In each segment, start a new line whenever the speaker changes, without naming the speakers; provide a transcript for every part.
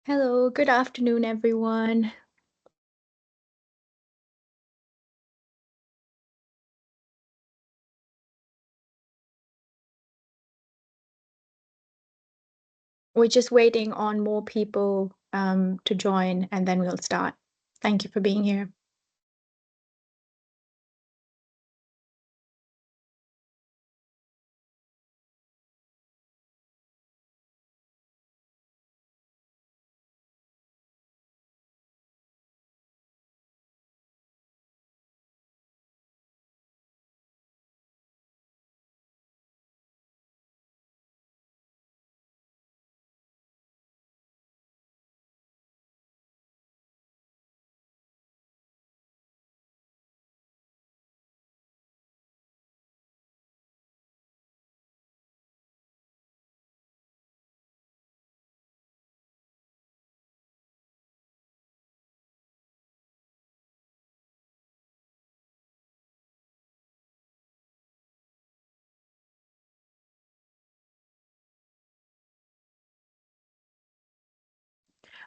Hello, good afternoon, everyone. We're just waiting on more people to join, and then we'll start. Thank you for being here.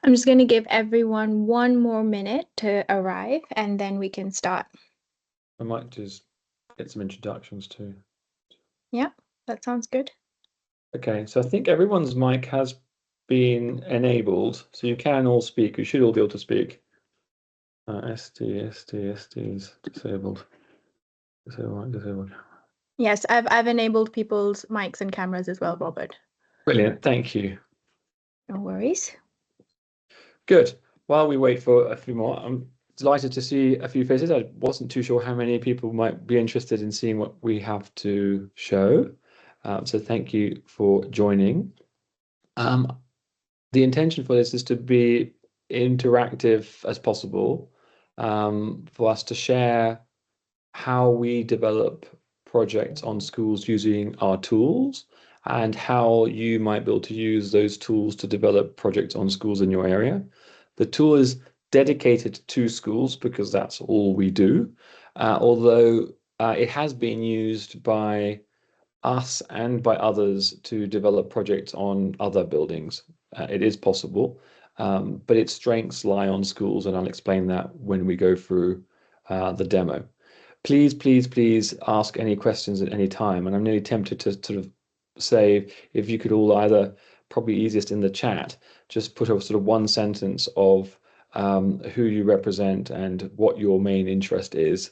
I'm just going to give everyone 1 more minute to arrive, and then we can start.
I might just get some introductions too.
Yeah, that sounds good.
Okay, so I think everyone's mic has been enabled, so you can all speak. You should all be able to speak. ST is disabled. Disabled.
Yes, I've enabled people's mics and cameras as well, Robert.
Brilliant, thank you.
No worries.
Good. While we wait for a few more, I'm delighted to see a few faces. I wasn't too sure how many people might be interested in seeing what we have to show. So thank you for joining. The intention for this is to be interactive as possible, for us to share how we develop projects on schools using our tools and how you might be able to use those tools to develop projects on schools in your area. The tool is dedicated to schools because that's all we do, although it has been used by us and by others to develop projects on other buildings. It is possible, but its strengths lie on schools, and I'll explain that when we go through the demo. Please ask any questions at any time, and I'm nearly tempted to sort of say if you could all either, probably easiest in the chat, just put a sort of one sentence of who you represent and what your main interest is,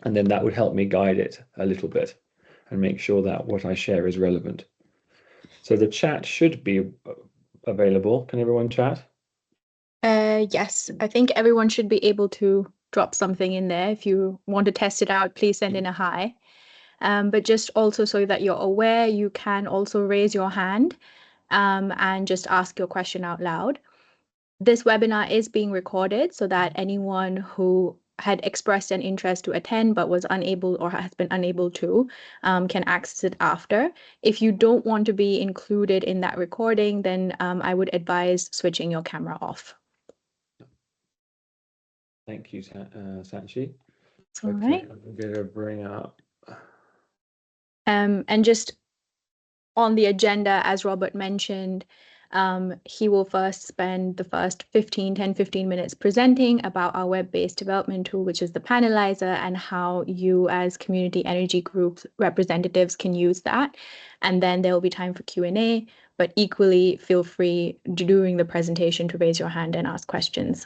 and then that would help me guide it a little bit and make sure that what I share is relevant. So the chat should be available. Can everyone chat?
Yes, I think everyone should be able to drop something in there. If you want to test it out, please send in a hi. But just also so that you're aware, you can also raise your hand and just ask your question out loud. This webinar is being recorded so that anyone who had expressed an interest to attend but was unable or has been unable to can access it after. If you don't want to be included in that recording, then I would advise switching your camera off.
Thank you, Sanchi.
All right.
I'm going to bring up.
And just on the agenda, as Robert mentioned, he will first spend the first 10-15 minutes presenting about our web-based development tool, which is the paneliser, and how you as community energy group representatives can use that. And then there will be time for Q&A, but equally feel free during the presentation to raise your hand and ask questions.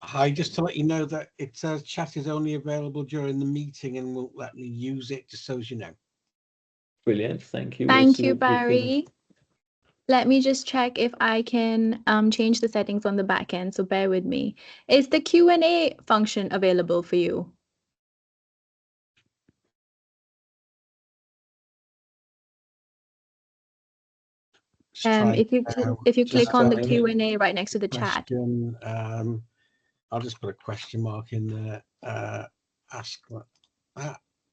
Hi, just to let you know that it says chat is only available during the meeting and won't let me use it, just so as you know.
Brilliant, thank you.
Thank you, Barry. Let me just check if I can change the settings on the back end, so bear with me. Is the Q&A function available for you? If you click on the Q&A right next to the chat.
I'll just put a question mark in there. Ask what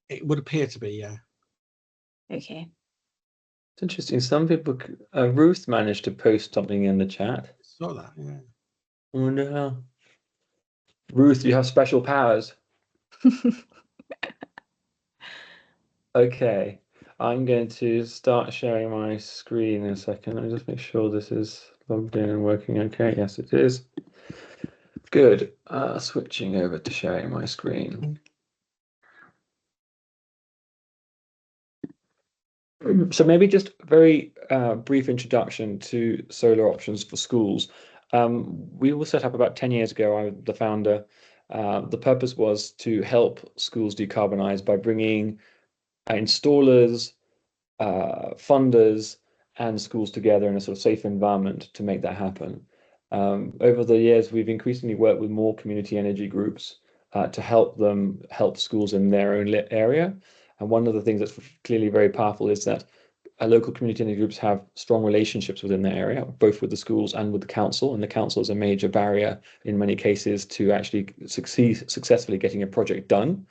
it would appear to be, yeah.
Okay.
It's interesting. Some people, Ruth managed to post something in the chat.
I saw that, yeah.
I wonder how. Ruth, you have special powers. Okay. I'm going to start sharing my screen in a second. Let me just make sure this is logged in and working okay. Yes, it is. Good. Switching over to sharing my screen. So maybe just a very brief introduction to solar options for schools. We were set up about 10 years ago. I'm the founder. The purpose was to help schools decarbonize by bringing installers, funders, and schools together in a sort of safe environment to make that happen. Over the years, we've increasingly worked with more community energy groups to help schools in their own area. And one of the things that's clearly very powerful is that local community energy groups have strong relationships within their area, both with the schools and with the council. And the council is a major barrier in many cases to actually successfully getting a project done.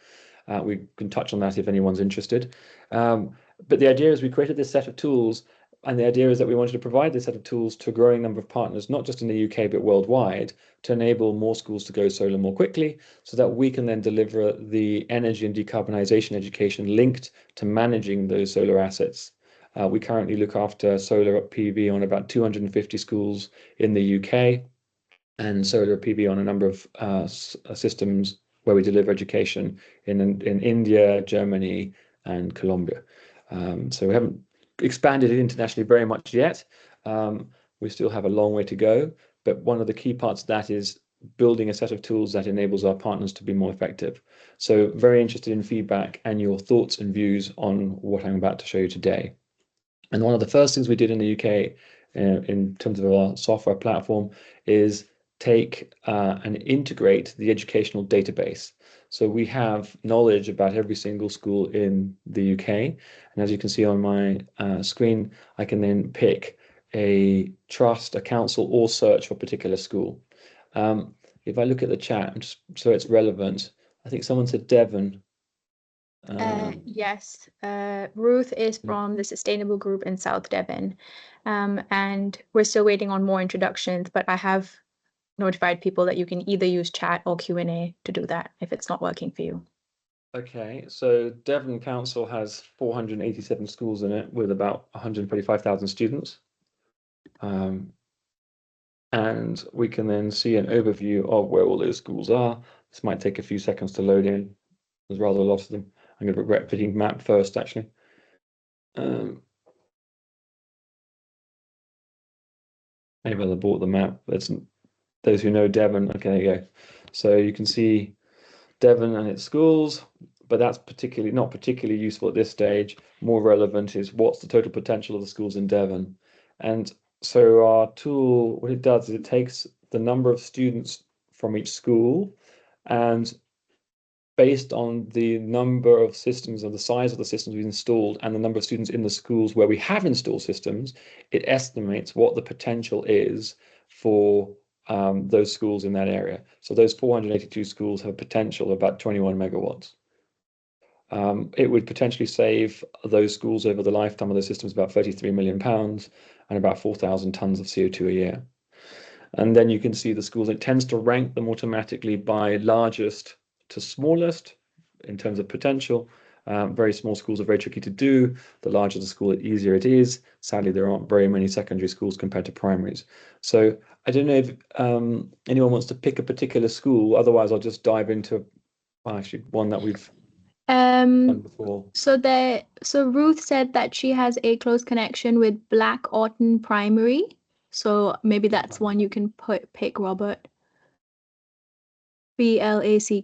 We can touch on that if anyone's interested. But the idea is we created this set of tools, and the idea is that we wanted to provide this set of tools to a growing number of partners, not just in the UK, but worldwide, to enable more schools to go solar more quickly, so that we can then deliver the energy and decarbonisation education linked to managing those solar assets. We currently look after solar PV on about 250 schools in the UK, and solar PV on a number of systems where we deliver education in India, Germany, and Colombia. So we haven't expanded it internationally very much yet. We still have a long way to go, but one of the key parts of that is building a set of tools that enables our partners to be more effective. So very interested in feedback and your thoughts and views on what I'm about to show you today. And one of the first things we did in the UK in terms of our software platform is take and integrate the educational database. So we have knowledge about every single school in the UK. And as you can see on my screen, I can then pick a trust, a council, or search for a particular school. If I look at the chat, just so it's relevant, I think someone said Devon.
Yes, Ruth is from the Sustainable Group in South Devon, and we're still waiting on more introductions, but I have notified people that you can either use chat or Q&A to do that if it's not working for you.
Okay, so Devon Council has 487 schools in it with about 135,000 students. And we can then see an overview of where all those schools are. This might take a few seconds to load in. There's rather a lot of them. I'm going to regret picking map first, actually. Maybe I'll abort the map. That's those who know Devon. Okay, there you go. So you can see Devon and its schools, but that's not particularly useful at this stage. More relevant is what's the total potential of the schools in Devon. And so our tool, what it does is it takes the number of students from each school, and based on the number of systems and the size of the systems we've installed and the number of students in the schools where we have installed systems, it estimates what the potential is for those schools in that area. So those 482 schools have a potential of about 21 megawatts. It would potentially save those schools over the lifetime of those systems about £33 million and about 4,000 tons of CO2 a year. And then you can see the schools. It tends to rank them automatically by largest to smallest in terms of potential. Very small schools are very tricky to do. The larger the school, the easier it is. Sadly, there aren't very many secondary schools compared to primaries. So I don't know if anyone wants to pick a particular school. Otherwise, I'll just dive into actually one that we've done before.
So Ruth said that she has a close connection with Black Orton Primary. So maybe that's one you can pick, Robert. BLACKAWTON.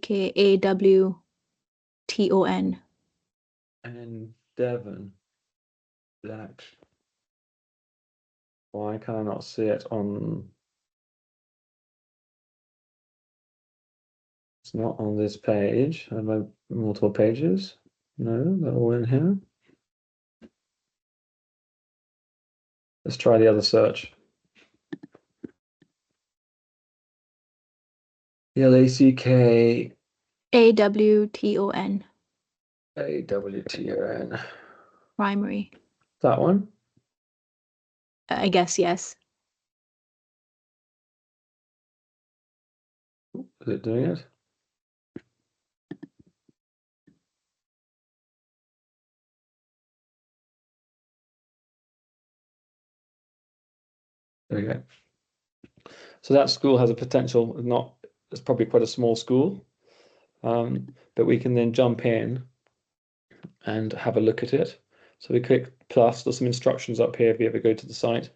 And Devon, Black. Why can I not see it on? It's not on this page. Have I multiple pages? No, they're all in here. Let's try the other search. LACK
AWTON.
AWTON.
Primary.
That one?
I guess yes.
Is it doing it? There we go. So that school has a potential, it's probably quite a small school, but we can then jump in and have a look at it. So we click plus, there's some instructions up here if you ever go to the site.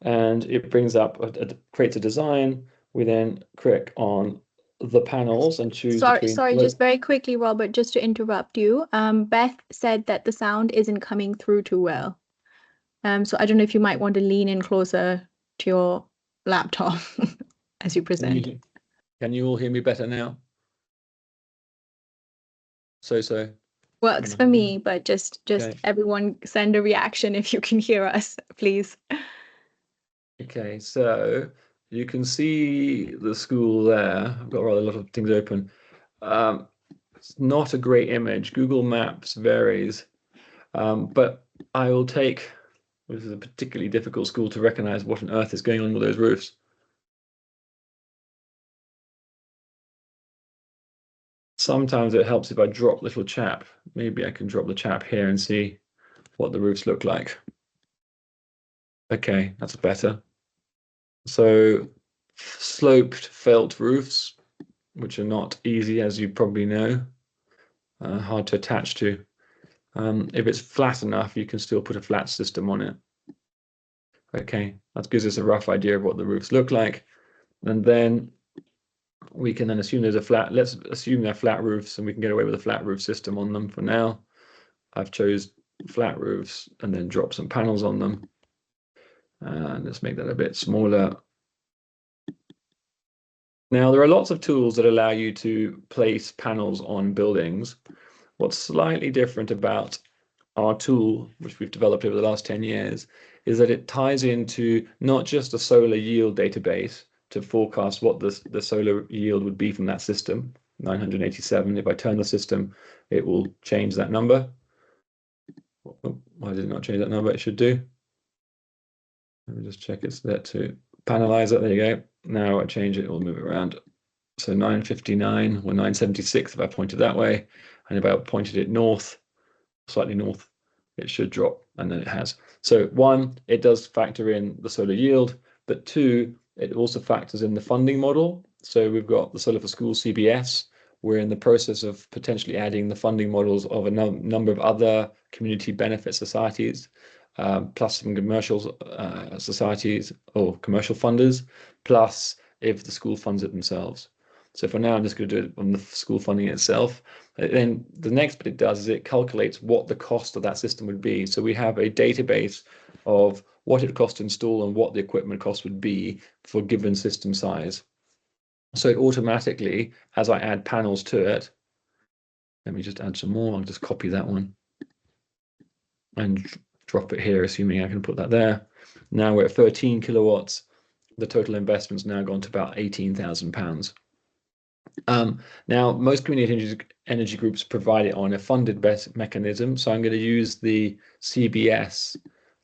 And it brings up, creates a design. We then click on the panels and choose between.
Sorry, just very quickly, Robert, just to interrupt you. Beth said that the sound isn't coming through too well. So I don't know if you might want to lean in closer to your laptop as you present.
Can you all hear me better now? So.
Works for me, but just
Okay.
everyone send a reaction if you can hear us, please.
Okay, so you can see the school there. I've got rather a lot of things open. It's not a great image. Google Maps varies, but I will take, this is a particularly difficult school to recognize what on earth is going on with those roofs. Sometimes it helps if I drop little chap. Maybe I can drop the chap here and see what the roofs look like. Okay, that's better. So sloped felt roofs, which are not easy, as you probably know, hard to attach to. If it's flat enough, you can still put a flat system on it. Okay, that gives us a rough idea of what the roofs look like. And then we can then assume there's a flat, let's assume they're flat roofs and we can get away with a flat roof system on them for now. I've chose flat roofs and then drop some panels on them. And let's make that a bit smaller. Now, there are lots of tools that allow you to place panels on buildings. What's slightly different about our tool, which we've developed over the last 10 years, is that it ties into not just a solar yield database to forecast what the solar yield would be from that system, 987. If I turn the system, it will change that number. Why did it not change that number? It should do. Let me just check it's set to paneliser. There you go. Now I change it, it will move it around. So 959 or 976 if I point it that way, and if I pointed it north, slightly north, it should drop, and then it has. So one, it does factor in the solar yield, but two, it also factors in the funding model. So we've got the Solar for Schools CBS. We're in the process of potentially adding the funding models of a number of other community benefit societies, plus some commercial societies or commercial funders, plus if the school funds it themselves. So for now, I'm just going to do it on the school funding itself. Then the next bit it does is it calculates what the cost of that system would be. So we have a database of what it costs to install and what the equipment cost would be for a given system size. So it automatically, as I add panels to it, let me just add some more. I'll just copy that one and drop it here, assuming I can put that there. Now we're at 13 kilowatts. The total investment's now gone to about £18,000. Now, most community energy groups provide it on a funded mechanism. So I'm going to use the CBS,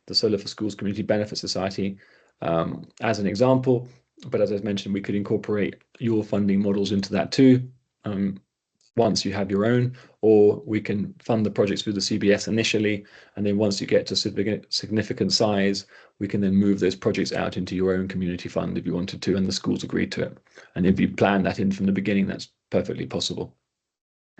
the Solar for Schools Community Benefit Society, as an example. But as I mentioned, we could incorporate your funding models into that too, once you have your own, or we can fund the projects through the CBS initially. And then once you get to significant size, we can then move those projects out into your own community fund if you wanted to, and the schools agreed to it. And if you plan that in from the beginning, that's perfectly possible.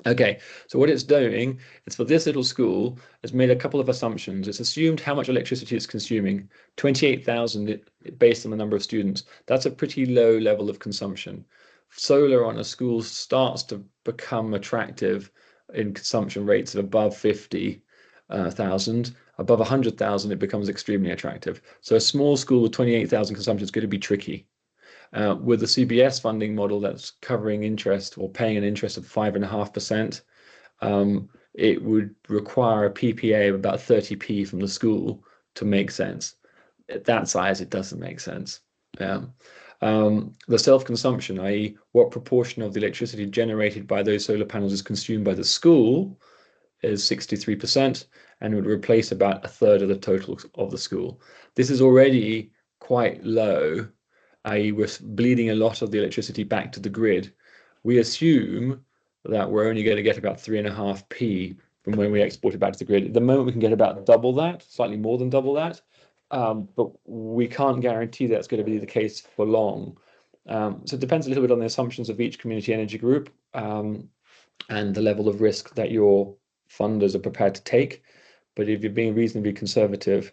Okay, so what it's doing is for this little school, it's made a couple of assumptions. It's assumed how much electricity it's consuming, 28,000 based on the number of students. That's a pretty low level of consumption. Solar on a school starts to become attractive in consumption rates of above 50,000. Above 100,000, it becomes extremely attractive. So a small school with 28,000 consumption is going to be tricky. With the CBS funding model that's covering interest or paying an interest of 5.5%, it would require a PPA of about 30p from the school to make sense. At that size, it doesn't make sense. The self-consumption, i.e. what proportion of the electricity generated by those solar panels is consumed by the school, is 63%, and would replace about a third of the total of the school. This is already quite low, i.e. we're bleeding a lot of the electricity back to the grid. We assume that we're only going to get about 3.5p from when we export it back to the grid. At the moment, we can get about double that, slightly more than double that. but we can't guarantee that's going to be the case for long. So it depends a little bit on the assumptions of each community energy group, and the level of risk that your funders are prepared to take. But if you're being reasonably conservative,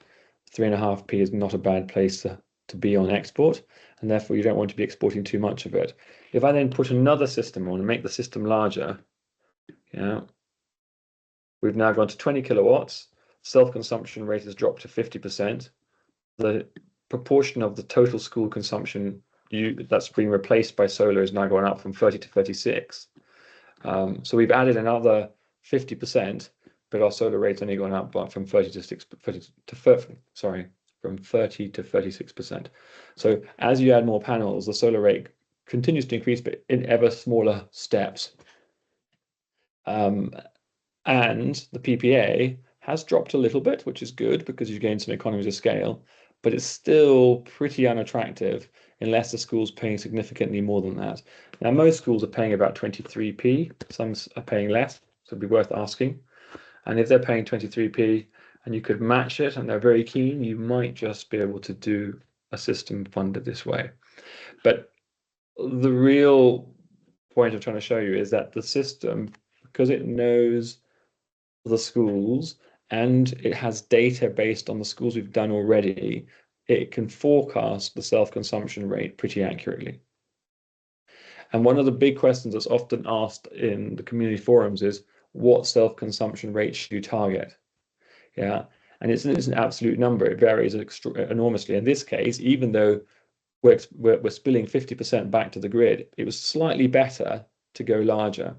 3.5p is not a bad place to be on export, and therefore you don't want to be exporting too much of it. If I then put another system on and make the system larger, yeah, we've now gone to 20 kilowatts, self-consumption rate has dropped to 50%. The proportion of the total school consumption that's being replaced by solar is now going up from 30 to 36. So we've added another 50%, but our solar rate's only gone up from 30 to 36%. So as you add more panels, the solar rate continues to increase, but in ever smaller steps. And the PPA has dropped a little bit, which is good because you gain some economies of scale, but it's still pretty unattractive unless the school's paying significantly more than that. Now, most schools are paying about 23p, some are paying less, so it'd be worth asking. And if they're paying 23p and you could match it and they're very keen, you might just be able to do a system funded this way. But the real point I'm trying to show you is that the system, because it knows the schools and it has data based on the schools we've done already, it can forecast the self-consumption rate pretty accurately. And one of the big questions that's often asked in the community forums is, what self-consumption rate should you target? Yeah, and it's an absolute number. It varies enormously. In this case, even though we're spilling 50% back to the grid, it was slightly better to go larger.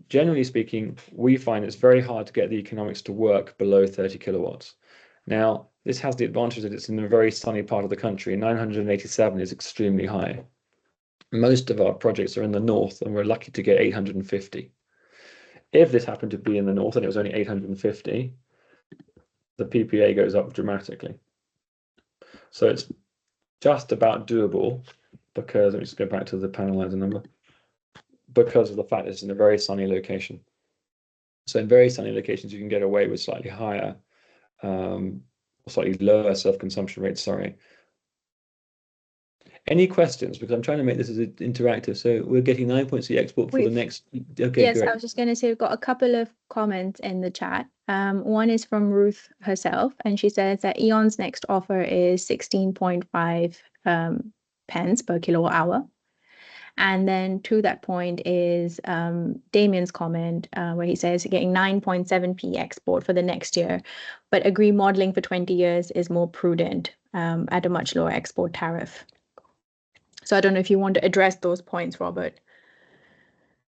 Generally speaking, we find it's very hard to get the economics to work below 30 kilowatts. Now, this has the advantage that it's in a very sunny part of the country. 987 is extremely high. Most of our projects are in the north, and we're lucky to get 850. If this happened to be in the north and it was only 850, the PPA goes up dramatically. So it's just about doable because, let me just go back to the paneliser number, because of the fact that it's in a very sunny location. So in very sunny locations, you can get away with slightly higher, slightly lower self-consumption rates, sorry. Any questions? Because I'm trying to make this as interactive. So we're getting 9.C export for the next. Okay,
yes,
great.
I was just going to say we've got a couple of comments in the chat. One is from Ruth herself, and she says that E.ON's next offer is 16.5 pence per kilowatt hour. And then to that point is Damien's comment where he says getting 9.7p export for the next year, but agree modeling for 20 years is more prudent at a much lower export tariff. So I don't know if you want to address those points, Robert.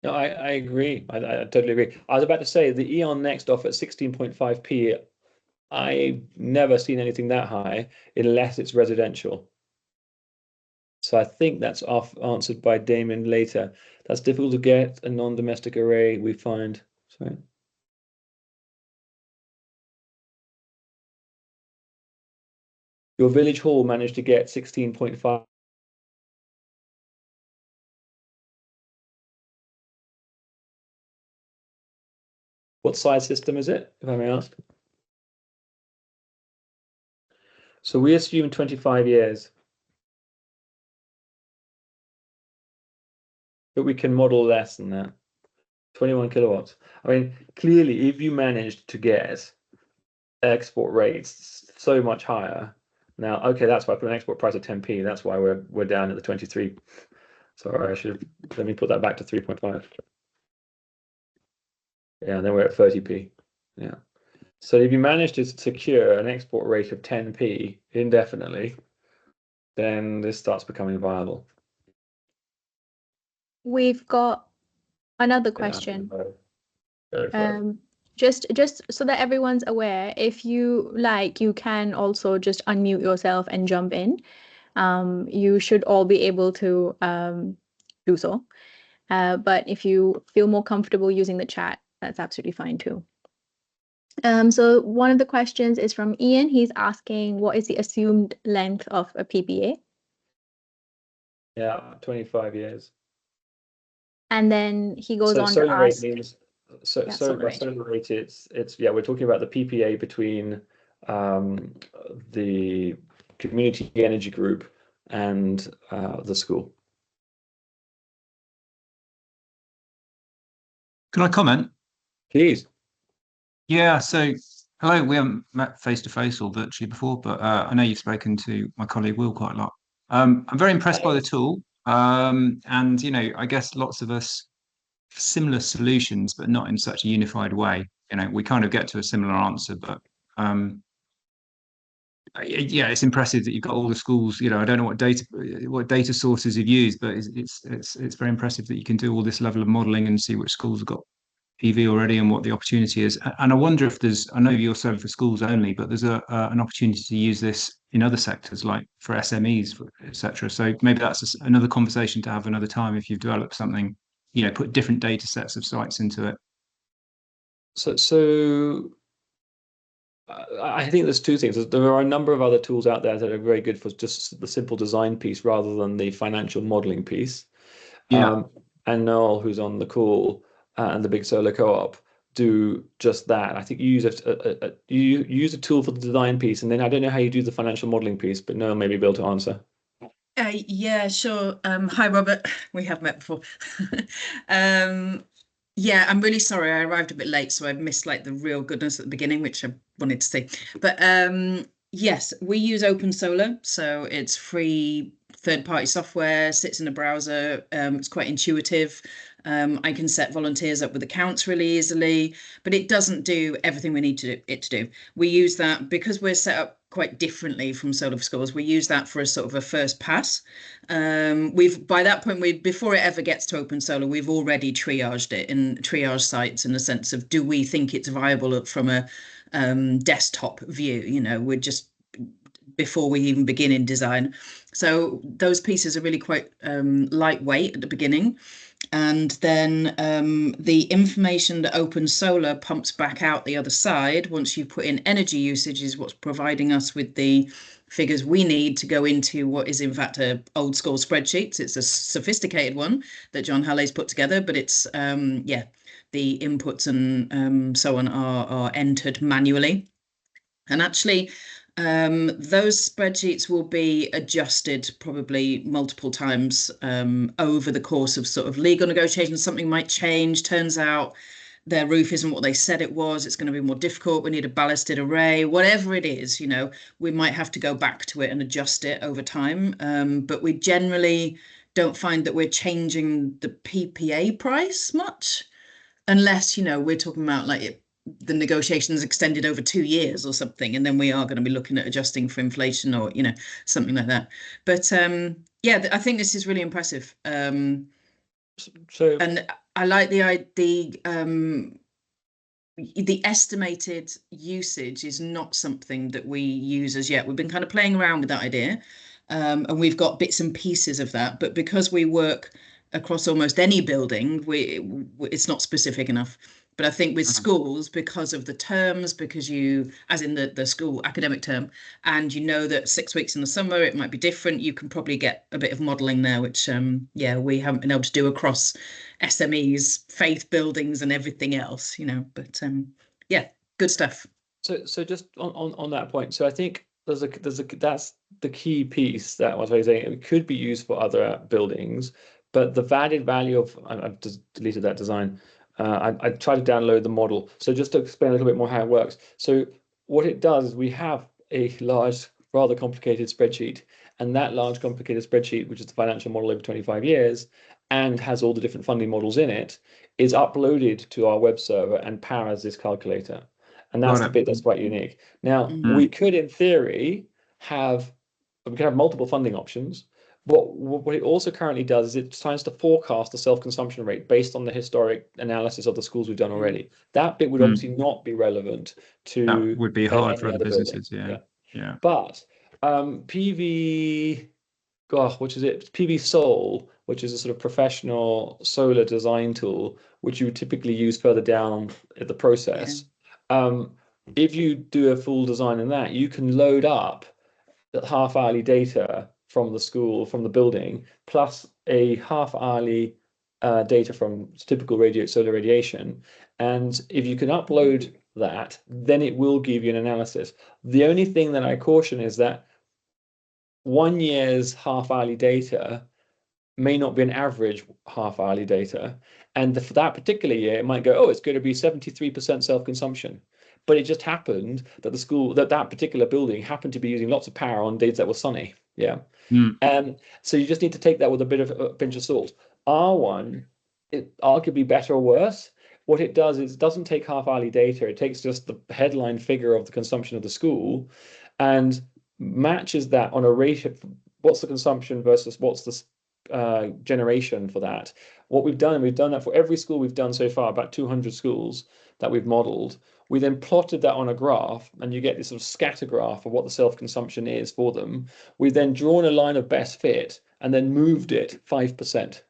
No, I agree. I totally agree. I was about to say the E.ON next offer at 16.5p, I've never seen anything that high unless it's residential. So I think that's answered by Damien later. That's difficult to get a non-domestic array, we find. Sorry. Your village hall managed to get 16.5. What size system is it, if I may ask? So we assume 25 years. But we can model less than that. 21 kilowatts. I mean, clearly, if you managed to get export rates so much higher, now, okay, that's why I put an export price of 10p. That's why we're down at the 23. Sorry, I should let me put that back to 3.5. Yeah, and then we're at 30p. Yeah. So if you manage to secure an export rate of 10p indefinitely, then this starts becoming viable.
We've got another question. Just so that everyone's aware, if you like, you can also just unmute yourself and jump in. You should all be able to do so. But if you feel more comfortable using the chat, that's absolutely fine too. So one of the questions is from Ian. He's asking, what is the assumed length of a PPA?
Yeah, 25 years.
And then he goes on to
solar rate
ask.
means, so
solar
by
rate.
solar rate, it's we're talking about the PPA between the community energy group, and the school.
Can I comment?
Please.
Yeah, so hello, we haven't met face to face or virtually before, but I know you've spoken to my colleague Will quite a lot. I'm very impressed by the tool. And I guess lots of us similar solutions, but not in such a unified way. We kind of get to a similar answer, but yeah, it's impressive that you've got all the schools. I don't know what data sources you've used, but it's very impressive that you can do all this level of modelling and see which schools have got PV already and what the opportunity is. And I wonder if I know you're selling for schools only, but there's an opportunity to use this in other sectors, like for SMEs, etc. So maybe that's another conversation to have another time if you've developed something, put different data sets of sites into it.
So I think there's two things. There are a number of other tools out there that are very good for just the simple design piece rather than the financial modeling piece.
Yeah.
And Noel, who's on the call, and the Big Solar Co-op do just that. I think you use a tool for the design piece, and then I don't know how you do the financial modeling piece, but Noel may be able to answer.
Yeah, sure. Hi, Robert. We have met before. Yeah, I'm really sorry. I arrived a bit late, so I missed like the real goodness at the beginning, which I wanted to say. But yes, we use Open Solar, so it's free third-party software, sits in a browser. It's quite intuitive. I can set volunteers up with accounts really easily, but it doesn't do everything we need it to do. We use that because we're set up quite differently from Solar for Schools. We use that for a sort of a first pass. By that point, before it ever gets to Open Solar, we've already triaged it in triage sites in the sense of, do we think it's viable from a desktop view? We're just before we even begin in design. So those pieces are really quite lightweight at the beginning. And then the information that Open Solar pumps back out the other side, once you put in energy usage, is what's providing us with the figures we need to go into what is in fact a old school spreadsheet. It's a sophisticated one that John Halley's put together, but it's the inputs and so on are entered manually. And actually, those spreadsheets will be adjusted probably multiple times over the course of sort of legal negotiations. Something might change. Turns out their roof isn't what they said it was. It's going to be more difficult. We need a ballasted array. Whatever it is, we might have to go back to it and adjust it over time. But we generally don't find that we're changing the PPA price much, unless, we're talking about like the negotiations extended over 2 years or something, and then we are going to be looking at adjusting for inflation or something like that. But yeah, I think this is really impressive. And I like the estimated usage is not something that we use as yet. We've been kind of playing around with that idea, and we've got bits and pieces of that, but because we work across almost any building, it's not specific enough. But I think with schools, because of the terms, because as in the school academic term, and that 6 weeks in the summer, it might be different, you can probably get a bit of modelling there, which, we haven't been able to do across SMEs, faith buildings and everything else, but yeah, good stuff.
So just on that point, so I think that's the key piece that I was saying. It could be used for other buildings, but the added value of, I've just deleted that design. I tried to download the model. So just to explain a little bit more how it works. So what it does is we have a large, rather complicated spreadsheet, and that large complicated spreadsheet, which is the financial model over 25 years, and has all the different funding models in it, is uploaded to our web server and powers this calculator. And that's the bit that's quite unique. Now, we could, in theory, have multiple funding options. What it also currently does is it tries to forecast the self-consumption rate based on the historic analysis of the schools we've done already. That bit would obviously not be relevant to
that would be hard for other businesses. Yeah.
But PV, which is it? PV Sol, which is a sort of professional solar design tool, which you would typically use further down in the process. If you do a full design in that, you can load up the half-hourly data from the school, from the building, plus a half-hourly data from typical solar radiation. And if you can upload that, then it will give you an analysis. The only thing that I caution is that 1 year's half-hourly data may not be an average half-hourly data. And for that particular year, it might go, oh, it's going to be 73% self-consumption. But it just happened that the school, that particular building happened to be using lots of power on days that were sunny. Yeah. So you just need to take that with a bit of a pinch of salt. R1, it arguably better or worse. What it does is it doesn't take half-hourly data. It takes just the headline figure of the consumption of the school and matches that on a ratio. What's the consumption versus what's the generation for that? What we've done that for every school we've done so far, about 200 schools that we've modeled. We then plotted that on a graph, and you get this sort of scatter graph of what the self-consumption is for them. We've then drawn a line of best fit and then moved it 5%.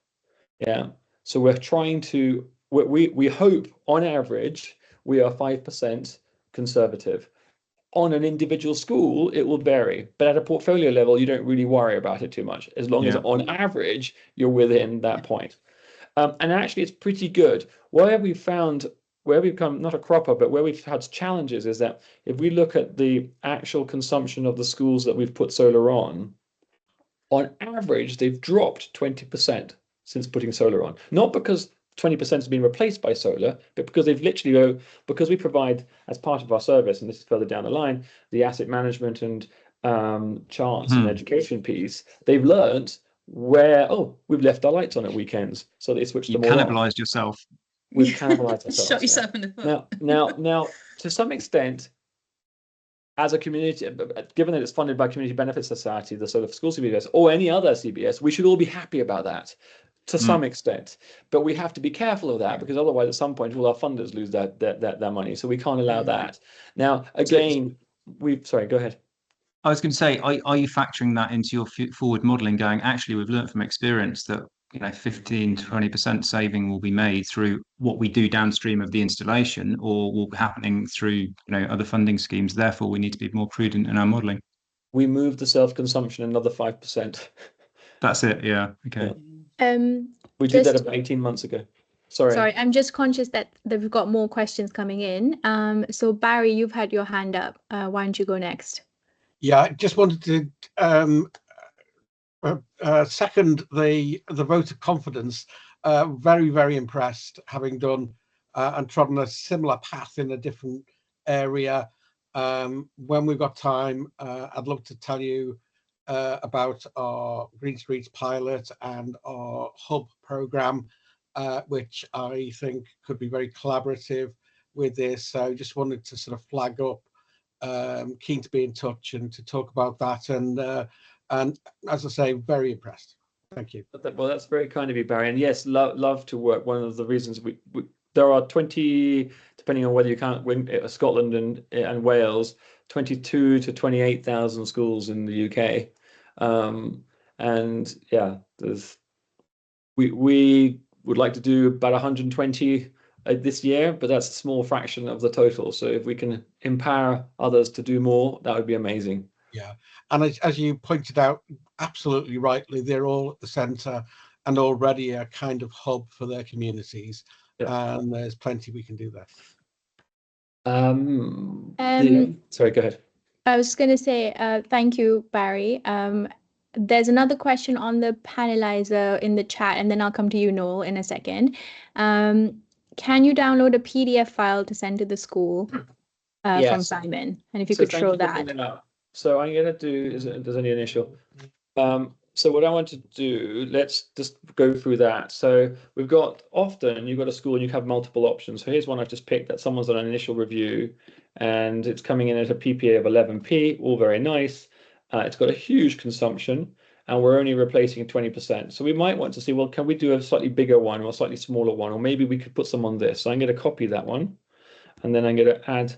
Yeah. So we're trying to, we hope on average, we are 5% conservative. On an individual school, it will vary, but at a portfolio level, you don't really worry about it too much, as long as on average, you're within that point. And actually, it's pretty good. Where we've become not a cropper, but where we've had challenges is that if we look at the actual consumption of the schools that we've put solar on average, they've dropped 20% since putting solar on. Not because 20% has been replaced by solar, but because they've literally, because we provide as part of our service, and this is further down the line, the asset management and charts and education piece, they've learned where, oh, we've left our lights on at weekends, so they switched them all on.
You cannibalized yourself.
We've cannibalized ourselves.
Shot yourself in the foot.
Now, to some extent, as a community, given that it's funded by Community Benefit Society, the sort of school CBS, or any other CBS, we should all be happy about that to some extent. But we have to be careful of that, because otherwise at some point all our funders lose their money. So we can't allow that. Now, again, sorry, go ahead.
I was going to say, are you factoring that into your forward modelling, going, actually, we've learned from experience that 15 to 20% saving will be made through what we do downstream of the installation, or will be happening through other funding schemes. Therefore, we need to be more prudent in our modelling.
We moved the self-consumption another 5%.
That's it. Yeah. Okay.
We did that about 18 months ago. Sorry,
I'm just conscious that we've got more questions coming in. So Barry, you've had your hand up. Why don't you go next?
Yeah, I just wanted to second the vote of confidence. Very, very impressed, having done and trodden a similar path in a different area. When we've got time, I'd love to tell you about our Green Streets pilot and our hub program, which I think could be very collaborative with this. So just wanted to sort of flag up. Keen to be in touch and to talk about that, and as I say, very impressed. Thank you.
Well, that's very kind of you, Barry. And yes, love to work. One of the reasons there are 20, depending on whether you count Scotland and Wales, 22 to 28,000 schools in the UK, and yeah, we would like to do about 120 this year, but that's a small fraction of the total. So if we can empower others to do more, that would be amazing.
Yeah, and as you pointed out, absolutely rightly, they're all at the centre and already a kind of hub for their communities. Yeah. And there's plenty we can do there.
Sorry, go ahead.
I was going to say thank you, Barry. There's another question on the paneliser in the chat, and then I'll come to you, Noel, in a second. Can you download a PDF file to send to the school from Simon? And if you could show that.
So I'm going to do, there's only initial. So what I want to do, let's just go through that. So we've got, often you've got a school and you have multiple options. So here's one I've just picked that someone's done an initial review, and it's coming in at a PPA of 11p, all very nice. It's got a huge consumption, and we're only replacing 20%. So we might want to see, well, can we do a slightly bigger one or a slightly smaller one? Or maybe we could put some on this. So I'm going to copy that one, and then I'm going to add,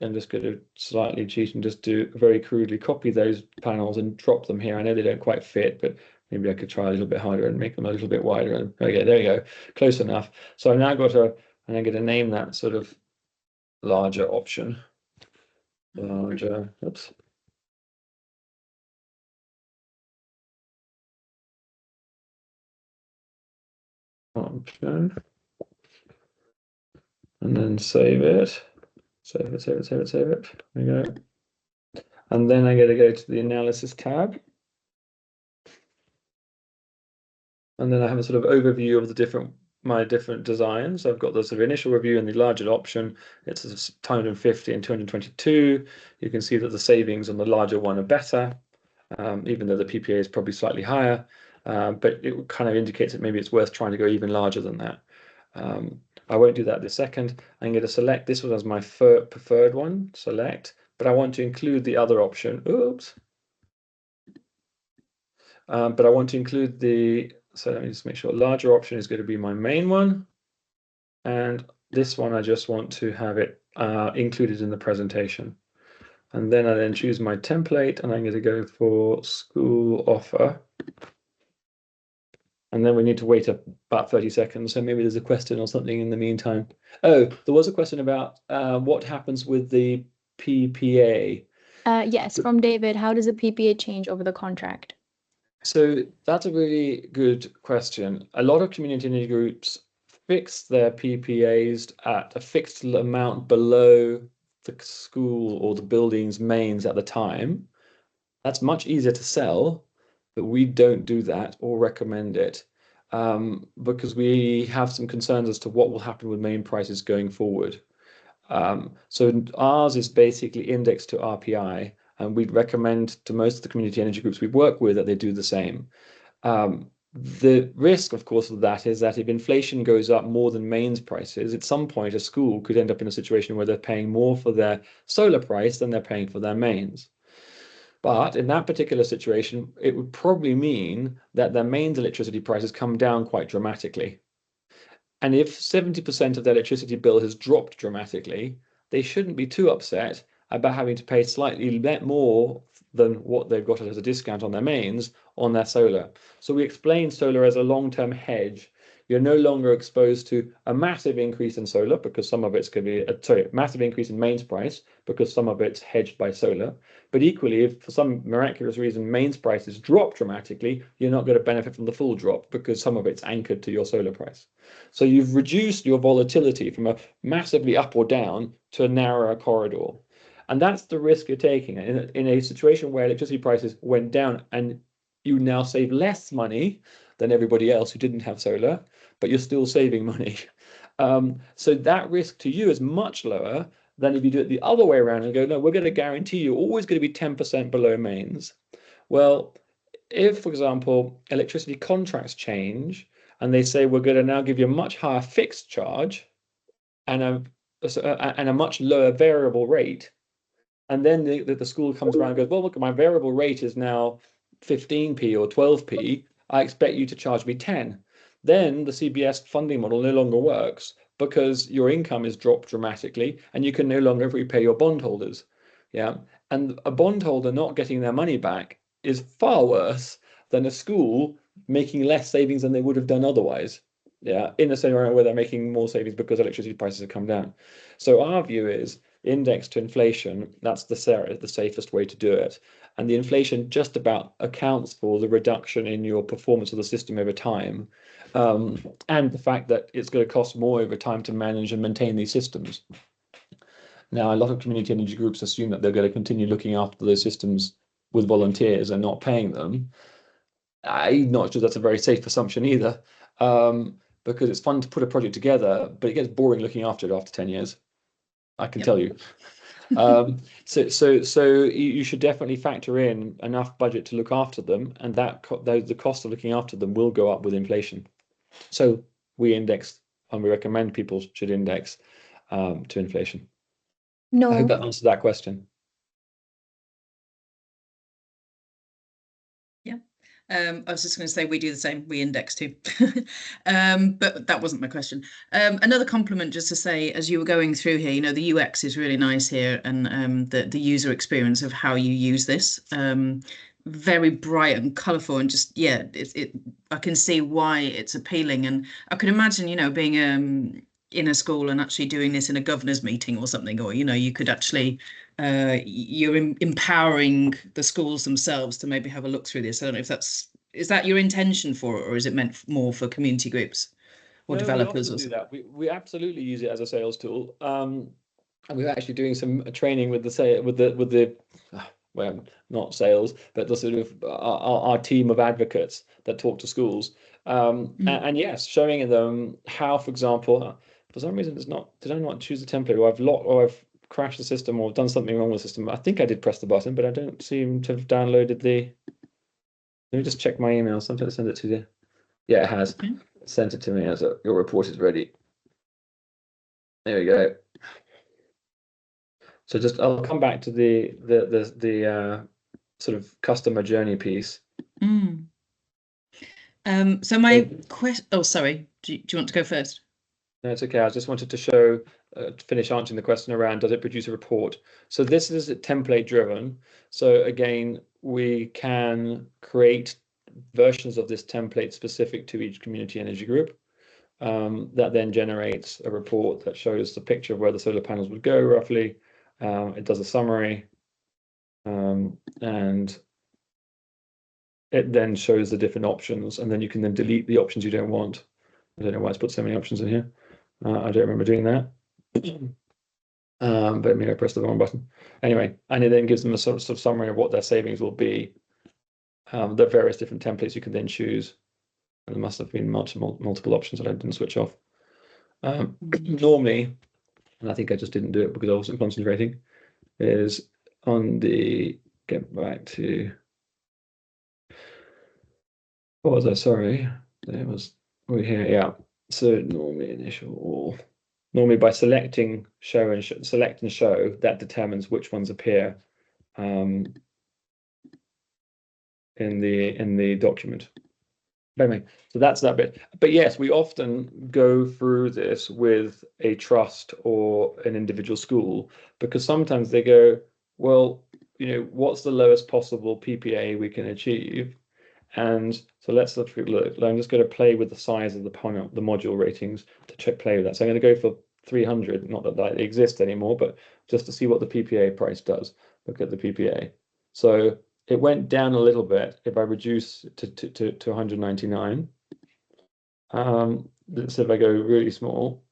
I'm just going to slightly cheat and just do very crudely copy those panels and drop them here. I know they don't quite fit, but maybe I could try a little bit harder and make them a little bit wider. And okay, there you go, close enough. So I've now got and I'm going to name that sort of larger option. Larger, oops. option. And then save it. Save it, save it, save it, save it. There we go. And then I got to go to the analysis tab. And then I have a sort of overview of the my different designs. I've got the sort of initial review and the larger option. It's 250 and 222. You can see that the savings on the larger one are better, even though the PPA is probably slightly higher. But it kind of indicates that maybe it's worth trying to go even larger than that. I won't do that this second. I'm going to select this one as my preferred one, select, but I want to include the other option. Oops. But I want to include so let me just make sure larger option is going to be my main one. And this one, I just want to have it included in the presentation. And then I then choose my template and I'm going to go for school offer. And then we need to wait about 30 seconds. So maybe there's a question or something in the meantime. Oh, there was a question about what happens with the PPA.
Yes, from David, how does a PPA change over the contract?
So that's a really good question. A lot of community energy groups fix their PPAs at a fixed amount below the school or the building's mains at the time. That's much easier to sell, but we don't do that or recommend it because we have some concerns as to what will happen with main prices going forward. So ours is basically indexed to RPI, and we'd recommend to most of the community energy groups we work with that they do the same. The risk, of course, of that is that if inflation goes up more than mains prices, at some point a school could end up in a situation where they're paying more for their solar price than they're paying for their mains. But in that particular situation, it would probably mean that their mains electricity prices come down quite dramatically. And if 70% of their electricity bill has dropped dramatically, they shouldn't be too upset about having to pay slightly more than what they've got as a discount on their mains on their solar. So we explain solar as a long-term hedge. You're no longer exposed to a massive increase in solar because some of it's going to be, massive increase in mains price because some of it's hedged by solar. But equally, if for some miraculous reason mains prices drop dramatically, you're not going to benefit from the full drop because some of it's anchored to your solar price. So you've reduced your volatility from a massively up or down to a narrower corridor. And that's the risk you're taking in a situation where electricity prices went down and you now save less money than everybody else who didn't have solar, but you're still saving money. So that risk to you is much lower than if you do it the other way around and go, no, we're going to guarantee you're always going to be 10% below mains. Well, if, for example, electricity contracts change and they say we're going to now give you a much higher fixed charge and a much lower variable rate, and then the school comes around and goes, well, look, my variable rate is now 15p or 12p. I expect you to charge me 10. Then the CBS funding model no longer works because your income is dropped dramatically and you can no longer repay your bondholders. Yeah. And a bondholder not getting their money back is far worse than a school making less savings than they would have done otherwise. Yeah, in a scenario where they're making more savings because electricity prices have come down. So our view is index to inflation. That's the safest way to do it. And the inflation just about accounts for the reduction in your performance of the system over time, and the fact that it's going to cost more over time to manage and maintain these systems. Now, a lot of community energy groups assume that they're going to continue looking after those systems with volunteers and not paying them. I'm not sure that's a very safe assumption either, because it's fun to put a project together, but it gets boring looking after it after 10 years. I can tell you. So you should definitely factor in enough budget to look after them, and that the cost of looking after them will go up with inflation. So we index, and we recommend people should index to inflation.
No.
I hope that answered that question.
Yeah. I was just going to say we do the same. We index too, but that wasn't my question. Another compliment, just to say, as you were going through here, you know, the UX is really nice here, and the user experience of how you use this, very bright and colourful, and just I can see why it's appealing, and I can imagine, you know, being in a school and actually doing this in a governor's meeting or something, or, you know, you could actually you're empowering the schools themselves to maybe have a look through this. I don't know if is that your intention for it, or is it meant more for community groups? or
No,
developers
we
or
often do
something?
that. We absolutely use it as a sales tool. And we're actually doing some training with the well, not sales, but the sort of our team of advocates that talk to schools. And yes, showing them how, for example, for some reason did I not choose the template, or I've crashed the system or done something wrong with the system. I think I did press the button, but I don't seem to have downloaded the. Let me just check my email. Sometimes I send it to you. Yeah, it has.
Okay.
Sent it to me as your report is ready. There we go. So I'll come back to the sort of customer journey piece.
So my question. Oh, sorry. Do you want to go first?
No, it's okay. I just wanted to show, finish answering the question around, does it produce a report? So this is template driven. So again, we can create versions of this template specific to each community energy group. That then generates a report that shows the picture of where the solar panels would go roughly. It does a summary, and it then shows the different options, and then you can then delete the options you don't want. I don't know why it's put so many options in here. I don't remember doing that. But maybe I pressed the wrong button. Anyway, and it then gives them a sort of summary of what their savings will be. There are various different templates you can then choose. And there must have been multiple options that I didn't switch off. Normally, and I think I just didn't do it because I wasn't concentrating, is on the, get back to, what was I, sorry, there was, over here, yeah. So normally initial all, normally by selecting show and select and show, that determines which ones appear in the document. Anyway, so that's that bit. But yes, we often go through this with a trust or an individual school, because sometimes they go, well, what's the lowest possible PPA we can achieve? And so let's look. I'm just going to play with the size of the panel, the module ratings to play with that. So I'm going to go for 300, not that that exists anymore, but just to see what the PPA price does. Look at the PPA. So it went down a little bit if I reduce to 199. So if I go really small,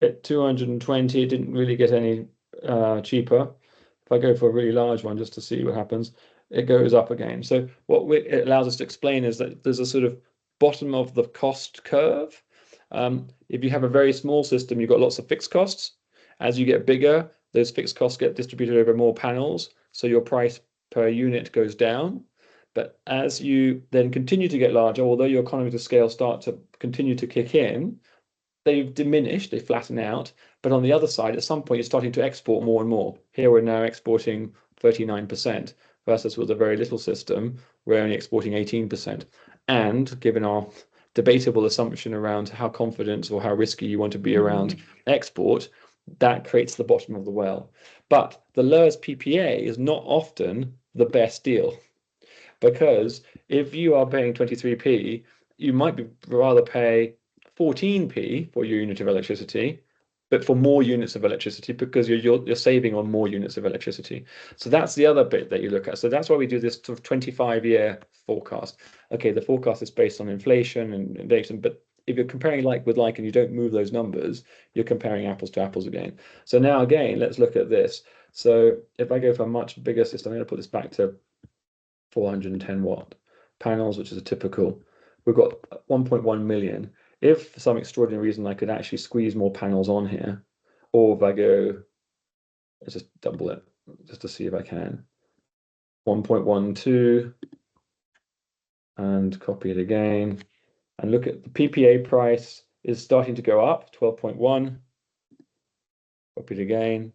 at 220, it didn't really get any cheaper. If I go for a really large one just to see what happens, it goes up again. So what it allows us to explain is that there's a sort of bottom of the cost curve. If you have a very small system, you've got lots of fixed costs. As you get bigger, those fixed costs get distributed over more panels, so your price per unit goes down. But as you then continue to get larger, although your economies of scale start to continue to kick in, they've diminished, they flatten out. But on the other side, at some point, you're starting to export more and more. Here we're now exporting 39%, versus with a very little system, we're only exporting 18%. And given our debatable assumption around how confident or how risky you want to be around export, that creates the bottom of the well. But the lowest PPA is not often the best deal, because if you are paying 23p, you might be rather pay 14p for your unit of electricity, but for more units of electricity, because you're saving on more units of electricity. So that's the other bit that you look at. So that's why we do this sort of 25-year forecast. Okay, the forecast is based on inflation and inflation, but if you're comparing like with like and you don't move those numbers, you're comparing apples to apples again. So now again, let's look at this. So if I go for a much bigger system, I'm going to put this back to 410 watt panels, which is a typical. We've got 1.1 million. If for some extraordinary reason I could actually squeeze more panels on here, or if I go, let's just double it just to see if I can. 1.12 and copy it again. And look at the PPA price is starting to go up, 12.1. Copy it again.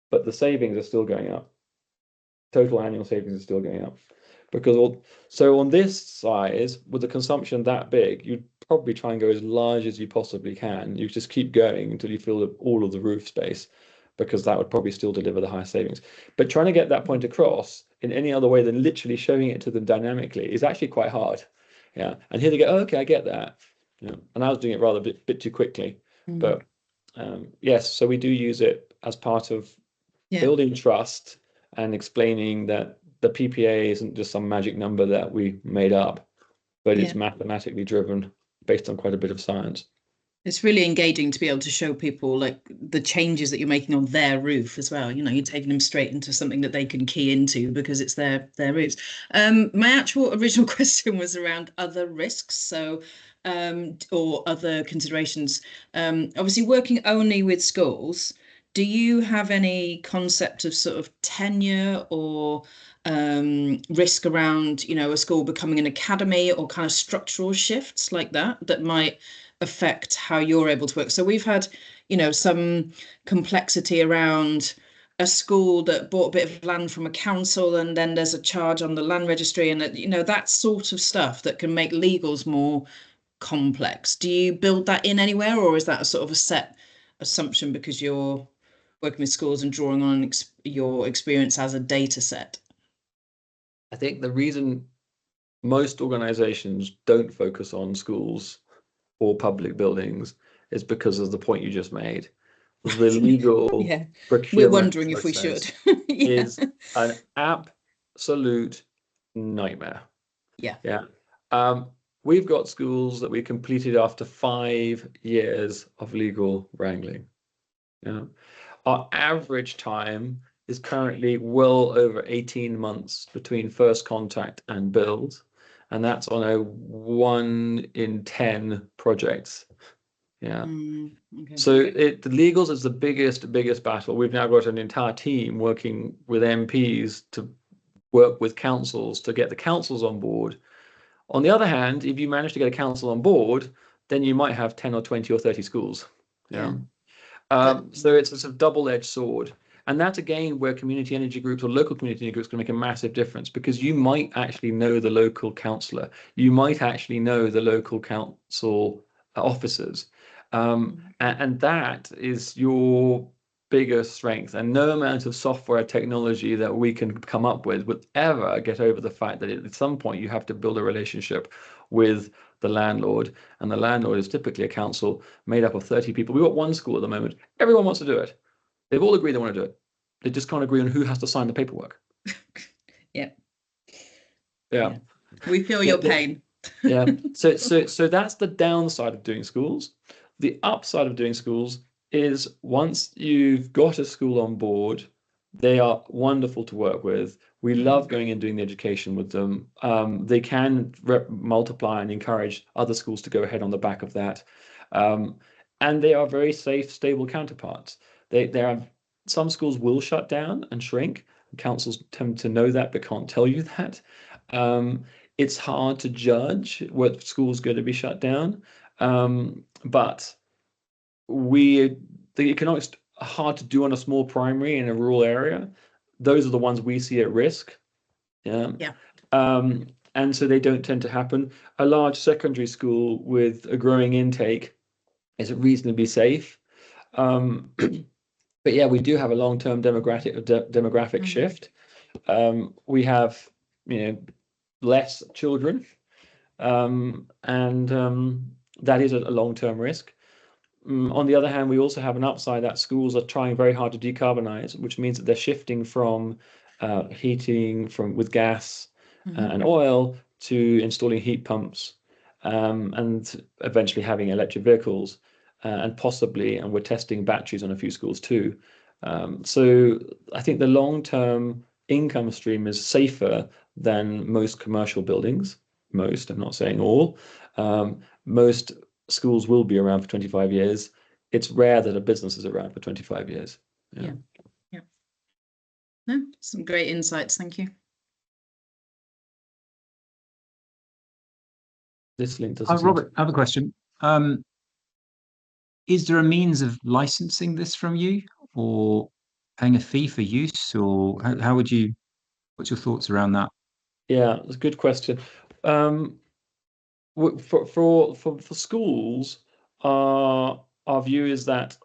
But the savings are still going up. Total annual savings is still going up. Because so on this size, with the consumption that big, you'd probably try and go as large as you possibly can. You just keep going until you fill all of the roof space, because that would probably still deliver the highest savings. But trying to get that point across in any other way than literally showing it to them dynamically is actually quite hard. Yeah, and here they go, oh, okay, I get that. Yeah. And I was doing it rather a bit too quickly. But yes, so we do use it as part of building trust and explaining that the PPA isn't just some magic number that we made up, but it's mathematically driven based on quite a bit of science.
It's really engaging to be able to show people like the changes that you're making on their roof as well. You know, you're taking them straight into something that they can key into because it's their roofs. My actual original question was around other risks, so or other considerations. Obviously, working only with schools, do you have any concept of sort of tenure or risk around, you know, a school becoming an academy or kind of structural shifts like that might affect how you're able to work? So we've had, you know, some complexity around a school that bought a bit of land from a council, and then there's a charge on the land registry, and you know, that sort of stuff that can make legals more complex. Do you build that in anywhere, or is that a sort of a set assumption because you're working with schools and drawing on your experience as a data set?
I think the reason most organizations don't focus on schools or public buildings is because of the point you just made. The legal
Yeah, we're
procurement
wondering if we should.
process
Yeah.
is an absolute nightmare.
Yeah.
Yeah. We've got schools that we completed after 5 years of legal wrangling. Yeah. Our average time is currently well over 18 months between first contact and build, and that's on a 1 in 10 projects. Yeah.
Okay.
So the legals is the biggest battle. We've now got an entire team working with MPs to work with councils to get the councils on board. On the other hand, if you manage to get a council on board, then you might have 10 or 20 or 30 schools. Yeah. So it's a sort of double-edged sword. And that's again where community energy groups or local community energy groups can make a massive difference, because you might actually know the local councillor, you might actually know the local council officers, and that is your biggest strength. And no amount of software technology that we can come up with would ever get over the fact that at some point you have to build a relationship with the landlord, and the landlord is typically a council made up of 30 people. We've got one school at the moment. Everyone wants to do it. They've all agreed they want to do it. They just can't agree on who has to sign the paperwork.
Yeah.
Yeah.
We feel your pain.
Yeah. So that's the downside of doing schools. The upside of doing schools is once you've got a school on board, they are wonderful to work with. We love going and doing the education with them. They can multiply and encourage other schools to go ahead on the back of that. And they are very safe, stable counterparts. There are some schools will shut down and shrink. Councils tend to know that but can't tell you that. It's hard to judge what school's going to be shut down, but the economics are hard to do on a small primary in a rural area. Those are the ones we see at risk. Yeah. And so they don't tend to happen. A large secondary school with a growing intake is reasonably safe. But yeah, we do have a long-term demographic shift. We have, less children, and that is a long-term risk. On the other hand, we also have an upside that schools are trying very hard to decarbonize, which means that they're shifting from heating with gas and oil to installing heat pumps, and eventually having electric vehicles, and possibly, and we're testing batteries on a few schools too. So I think the long-term income stream is safer than most commercial buildings. I'm not saying all. Most schools will be around for 25 years. It's rare that a business is around for 25 years.
Yeah. No, some great insights. Thank you.
This link doesn't
Robert, I have a question. Is there a means of licensing this from you, or paying a fee for use, or how would you, what's your thoughts around that?
Yeah, it's a good question. For schools, our view is that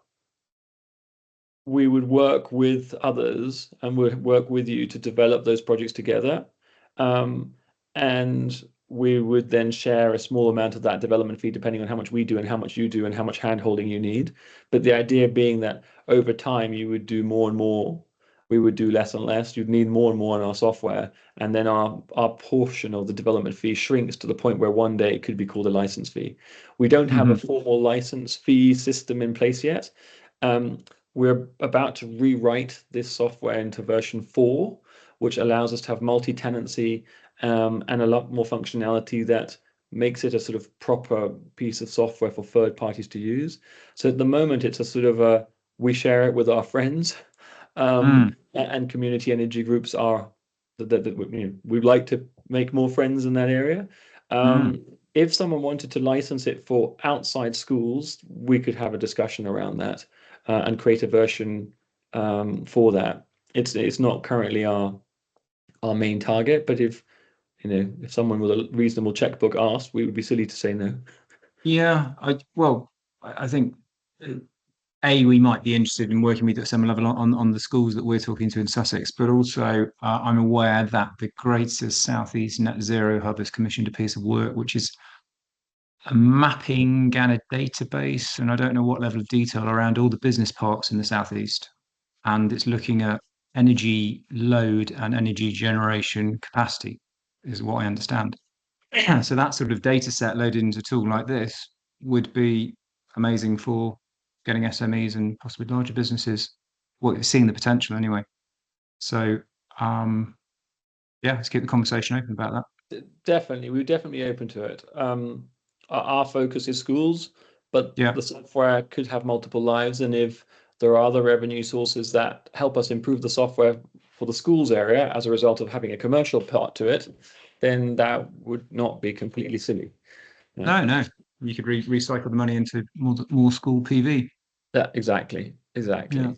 we would work with others and would work with you to develop those projects together, and we would then share a small amount of that development fee depending on how much we do and how much you do and how much hand holding you need. But the idea being that over time you would do more and more we would do less and less. You'd need more and more on our software, and then our portion of the development fee shrinks to the point where one day it could be called a license fee. We don't have a formal license fee system in place yet. We're about to rewrite this software into version 4, which allows us to have multi-tenancy and a lot more functionality that makes it a sort of proper piece of software for third parties to use. So at the moment, it's a sort of we share it with our friends. And community energy groups are that we'd like to make more friends in that area. If someone wanted to license it for outside schools, we could have a discussion around that and create a version for that. It's not currently our main target, but if someone with a reasonable checkbook asked, we would be silly to say no.
Yeah, I think we might be interested in working with at some level on the schools that we're talking to in Sussex, but also I'm aware that the Greater South East Net Zero Hub has commissioned a piece of work which is a mapping and a database, and I don't know what level of detail, around all the business parks in the Southeast, and it's looking at energy load and energy generation capacity, is what I understand. So that sort of data set loaded into a tool like this would be amazing for getting SMEs and possibly larger businesses, seeing the potential anyway. So let's keep the conversation open about that.
Definitely, we're definitely open to it. Our focus is schools, but the software could have multiple lives, and if there are other revenue sources that help us improve the software for the schools area as a result of having a commercial part to it, then that would not be completely silly.
No, you could recycle the money into more school PV.
Yeah, exactly. Yeah.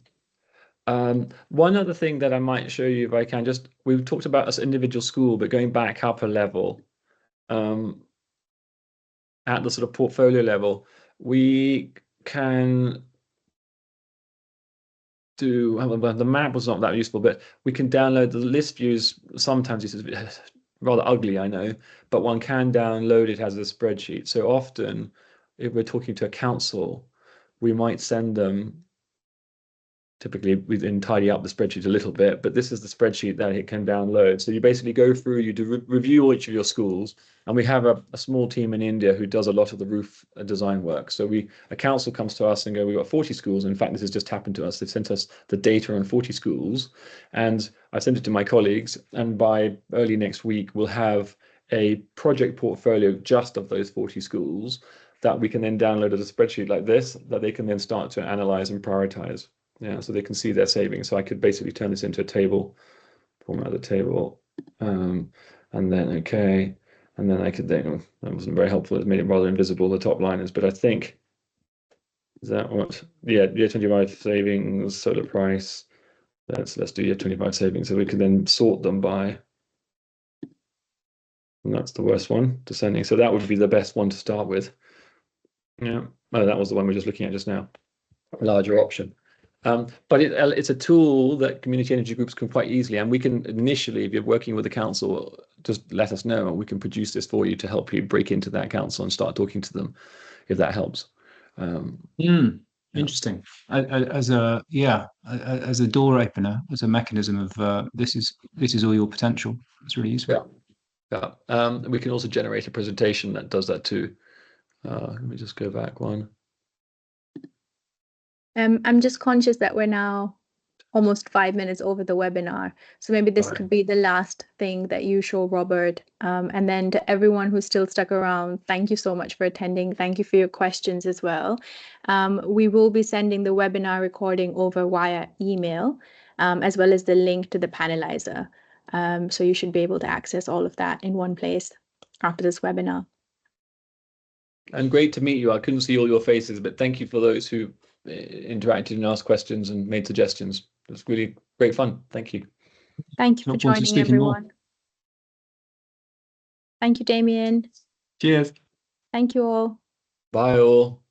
One other thing that I might show you, if I can, we've talked about as individual school, but going back up a level, at the sort of portfolio level, we can do, the map was not that useful, but we can download the list views. Sometimes this is rather ugly, I know, but one can download it as a spreadsheet. So often, if we're talking to a council, we might send them, typically we then tidy up the spreadsheet a little bit, but this is the spreadsheet that it can download. So you basically go through, you do review each of your schools, and we have a small team in India who does a lot of the roof design work. So a council comes to us and go, we've got 40 schools. In fact, this has just happened to us. They've sent us the data on 40 schools, and I sent it to my colleagues, and by early next week, we'll have a project portfolio just of those 40 schools that we can then download as a spreadsheet like this, that they can then start to analyze and prioritize. Yeah, so they can see their savings. So I could basically turn this into a table, format the table, and then and then I could then, that wasn't very helpful. It made it rather invisible, the top liners, but I think, is that what? Yeah, year 25 savings, solar price. Let's do year 25 savings, so we can then sort them by, and that's the worst one, descending. So that would be the best one to start with. Yeah, that was the one we were just looking at just now, a larger option. But it's a tool that community energy groups can quite easily, and we can initially, if you're working with the council, just let us know, and we can produce this for you to help you break into that council and start talking to them, if that helps.
Interesting. As a door opener, as a mechanism of this is all your potential. It's really useful.
Yeah. We can also generate a presentation that does that too. Let me just go back one.
I'm just conscious that we're now almost 5 minutes over the webinar. So maybe this could be the last thing that you show, Robert. And then to everyone who's still stuck around, thank you so much for attending. Thank you for your questions as well. We will be sending the webinar recording over via email, as well as the link to the paneliser. So you should be able to access all of that in one place after this webinar.
And great to meet you. I couldn't see all your faces, but thank you for those who interacted and asked questions and made suggestions. It was really great fun. Thank you.
Thank you for joining, everyone. Thank you, Damien.
Cheers.
Thank you all.
Bye all.